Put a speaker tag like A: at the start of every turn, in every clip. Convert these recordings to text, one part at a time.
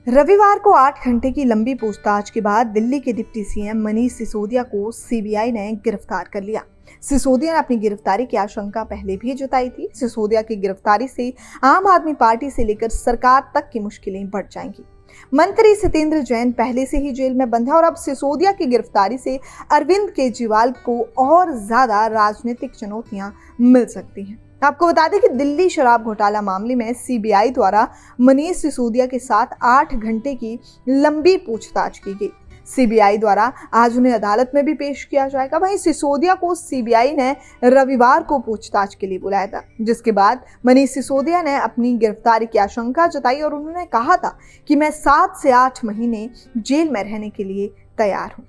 A: रविवार को 8 घंटे की लंबी पूछताछ के बाद दिल्ली के डिप्टी सीएम मनीष सिसोदिया को सीबीआई ने गिरफ्तार कर लिया। सिसोदिया ने अपनी गिरफ्तारी की आशंका पहले भी जताई थी। सिसोदिया की गिरफ्तारी से आम आदमी पार्टी से लेकर सरकार तक की मुश्किलें बढ़ जाएंगी। मंत्री सत्येंद्र जैन पहले से ही जेल में बंद है और अब सिसोदिया की गिरफ्तारी से अरविंद केजरीवाल को और ज्यादा राजनीतिक चुनौतियां मिल सकती हैं। आपको बता दें कि दिल्ली शराब घोटाला मामले में सीबीआई द्वारा मनीष सिसोदिया के साथ 8 घंटे की लंबी पूछताछ की गई। सीबीआई द्वारा आज उन्हें अदालत में भी पेश किया जाएगा। वहीं सिसोदिया को सीबीआई ने रविवार को पूछताछ के लिए बुलाया था, जिसके बाद मनीष सिसोदिया ने अपनी गिरफ्तारी की आशंका जताई और उन्होंने कहा था कि मैं 7 से 8 महीने जेल में रहने के लिए तैयार हूं।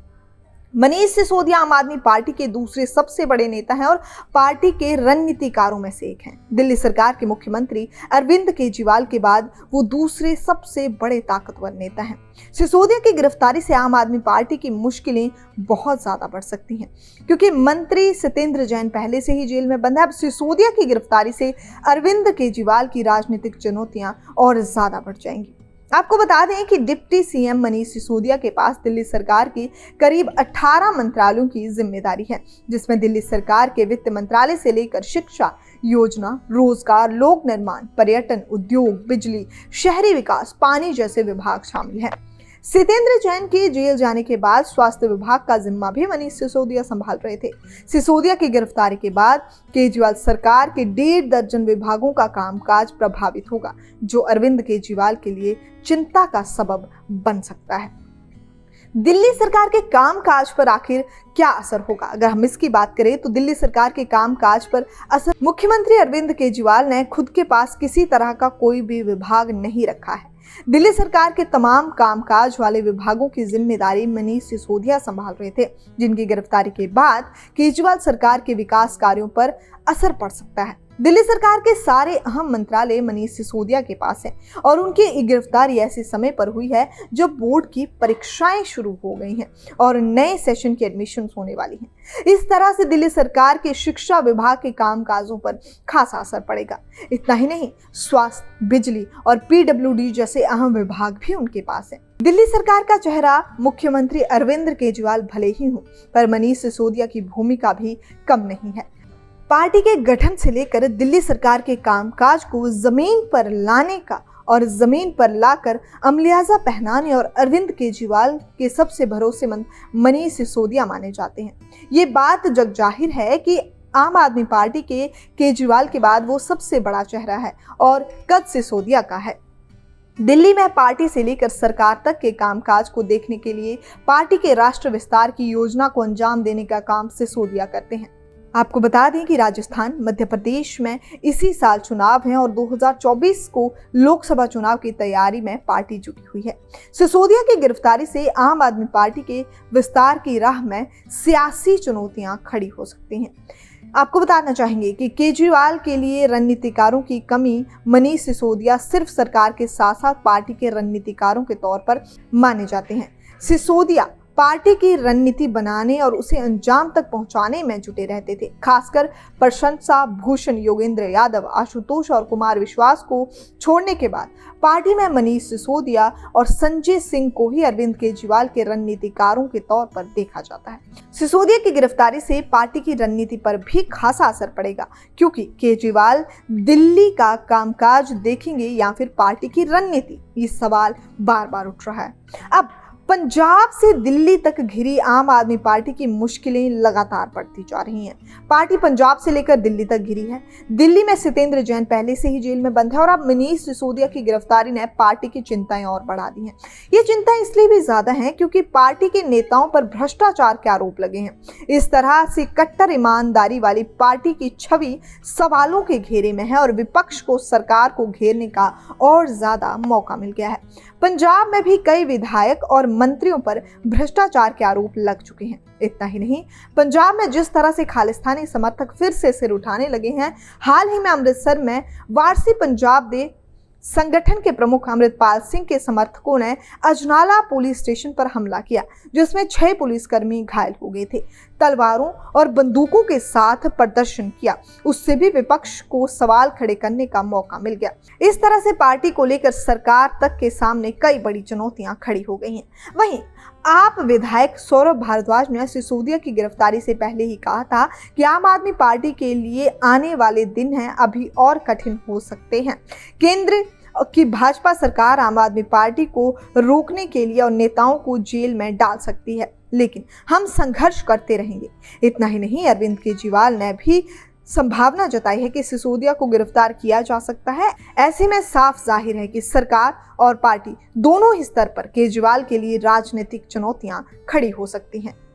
A: मनीष सिसोदिया आम आदमी पार्टी के दूसरे सबसे बड़े नेता हैं और पार्टी के रणनीतिकारों में से एक हैं। दिल्ली सरकार के मुख्यमंत्री अरविंद केजरीवाल के बाद वो दूसरे सबसे बड़े ताकतवर नेता हैं। सिसोदिया की गिरफ्तारी से आम आदमी पार्टी की मुश्किलें बहुत ज्यादा बढ़ सकती हैं, क्योंकि मंत्री सत्येंद्र जैन पहले से ही जेल में बंद है। अब सिसोदिया की गिरफ्तारी से अरविंद केजरीवाल की राजनीतिक चुनौतियां और ज्यादा बढ़ जाएंगी। आपको बता दें कि डिप्टी सीएम मनीष सिसोदिया के पास दिल्ली सरकार की करीब 18 मंत्रालयों की जिम्मेदारी है, जिसमें दिल्ली सरकार के वित्त मंत्रालय से लेकर शिक्षा, योजना, रोजगार, लोक निर्माण, पर्यटन, उद्योग, बिजली, शहरी विकास, पानी जैसे विभाग शामिल हैं। सत्येंद्र जैन के जेल जाने के बाद स्वास्थ्य विभाग का जिम्मा भी मनीष सिसोदिया संभाल रहे थे। सिसोदिया की गिरफ्तारी के बाद केजरीवाल सरकार के 1.5 दर्जन विभागों का कामकाज प्रभावित होगा, जो अरविंद केजरीवाल के लिए चिंता का सबब बन सकता है। दिल्ली सरकार के कामकाज पर आखिर क्या असर होगा? अगर हम इसकी बात करें तो दिल्ली सरकार के कामकाज पर असर, मुख्यमंत्री अरविंद केजरीवाल ने खुद के पास किसी तरह का कोई भी विभाग नहीं रखा है। दिल्ली सरकार के तमाम कामकाज वाले विभागों की जिम्मेदारी मनीष सिसोदिया संभाल रहे थे, जिनकी गिरफ्तारी के बाद केजरीवाल सरकार के विकास कार्यों पर असर पड़ सकता है। दिल्ली सरकार के सारे अहम मंत्रालय मनीष सिसोदिया के पास हैं और उनकी गिरफ्तारी ऐसे समय पर हुई है जब बोर्ड की परीक्षाएं शुरू हो गई हैं और नए सेशन की एडमिशन होने वाली हैं। इस तरह से दिल्ली सरकार के शिक्षा विभाग के कामकाजों पर खासा असर पड़ेगा। इतना ही नहीं, स्वास्थ्य, बिजली और पीडब्ल्यूडी जैसे अहम विभाग भी उनके पास हैं। दिल्ली सरकार का चेहरा मुख्यमंत्री अरविंद केजरीवाल भले ही हो, पर मनीष सिसोदिया की भूमिका भी कम नहीं है। पार्टी के गठन से लेकर दिल्ली सरकार के कामकाज को जमीन पर लाने का और जमीन पर लाकर अमलियाजा पहनाने और अरविंद केजरीवाल के सबसे भरोसेमंद मनीष सिसोदिया माने जाते हैं। ये बात जग जाहिर है कि आम आदमी पार्टी के केजरीवाल के बाद वो सबसे बड़ा चेहरा है और कद सिसोदिया का है। दिल्ली में पार्टी से लेकर सरकार तक के कामकाज को देखने के लिए पार्टी के राष्ट्र विस्तार की योजना को अंजाम देने का काम सिसोदिया करते हैं। आपको बता दें कि राजस्थान, मध्य प्रदेश में इसी साल चुनाव हैं और 2024 को लोकसभा चुनाव की तैयारी में पार्टी जुटी हुई है। सिसोदिया की गिरफ्तारी से आम आदमी पार्टी के विस्तार की राह में सियासी चुनौतियां खड़ी हो सकती हैं। आपको बताना चाहेंगे कि केजरीवाल के लिए रणनीतिकारों की कमी, मनीष सिसोदिया सिर्फ सरकार के साथ साथ पार्टी के रणनीतिकारों के तौर पर माने जाते हैं। सिसोदिया पार्टी की रणनीति बनाने और उसे अंजाम तक पहुंचाने में जुटे रहते थे। खासकर प्रशंसा भूषण योगेंद्र यादव, आशुतोष और कुमार विश्वास को छोड़ने के बाद पार्टी में मनीष सिसोदिया और संजय सिंह को ही अरविंद केजरीवाल के रणनीतिकारों के तौर पर देखा जाता है। सिसोदिया की गिरफ्तारी से पार्टी की रणनीति पर भी खासा असर पड़ेगा, क्योंकि केजरीवाल दिल्ली का कामकाज देखेंगे या फिर पार्टी की रणनीति, ये सवाल बार बार उठ रहा है। अब पंजाब से दिल्ली तक घिरी आम आदमी पार्टी की मुश्किलें लगातार बढ़ती जा रही हैं। पार्टी पंजाब से लेकर दिल्ली तक घिरी है। दिल्ली में सत्येंद्र जैन पहले से ही जेल में बंद है और अब मनीष सिसोदिया की गिरफ्तारी ने पार्टी की चिंताएं और बढ़ा दी हैं। ये चिंताएं इसलिए भी ज्यादा हैं क्योंकि पार्टी के नेताओं पर भ्रष्टाचार के आरोप लगे हैं। इस तरह से कट्टर ईमानदारी वाली पार्टी की छवि सवालों के घेरे में है और विपक्ष को सरकार को घेरने का और ज्यादा मौका मिल गया है। पंजाब में भी कई विधायक और मंत्रियों पर भ्रष्टाचार के आरोप लग चुके हैं। इतना ही नहीं, पंजाब में जिस तरह से खालिस्तानी समर्थक फिर से सिर उठाने लगे हैं, हाल ही में अमृतसर में वारसी पंजाब दे संगठन के प्रमुख अमृतपाल सिंह के समर्थकों ने अजनाला पुलिस स्टेशन पर हमला किया, जिसमें 6 पुलिसकर्मी घायल हो गए थे। तलवारों और बंदूकों के साथ प्रदर्शन किया, उससे भी विपक्ष को सवाल खड़े करने का मौका मिल गया। इस तरह से पार्टी को लेकर सरकार तक के सामने कई बड़ी चुनौतियां खड़ी हो गई हैं। वहीं आप विधायक सौरभ भारद्वाज ने सिसोदिया की गिरफ्तारी से पहले ही कहा था कि आम आदमी पार्टी के लिए आने वाले दिन हैं अभी और कठिन हो सकते हैं। केंद्र की भाजपा सरकार आम आदमी पार्टी को रोकने के लिए और नेताओं को जेल में डाल सकती है, लेकिन हम संघर्ष करते रहेंगे। इतना ही नहीं, अरविंद केजरीवाल ने भी संभावना जताई है कि सिसोदिया को गिरफ्तार किया जा सकता है। ऐसे में साफ जाहिर है कि सरकार और पार्टी दोनों ही स्तर पर केजरीवाल के लिए राजनीतिक चुनौतियां खड़ी हो सकती हैं।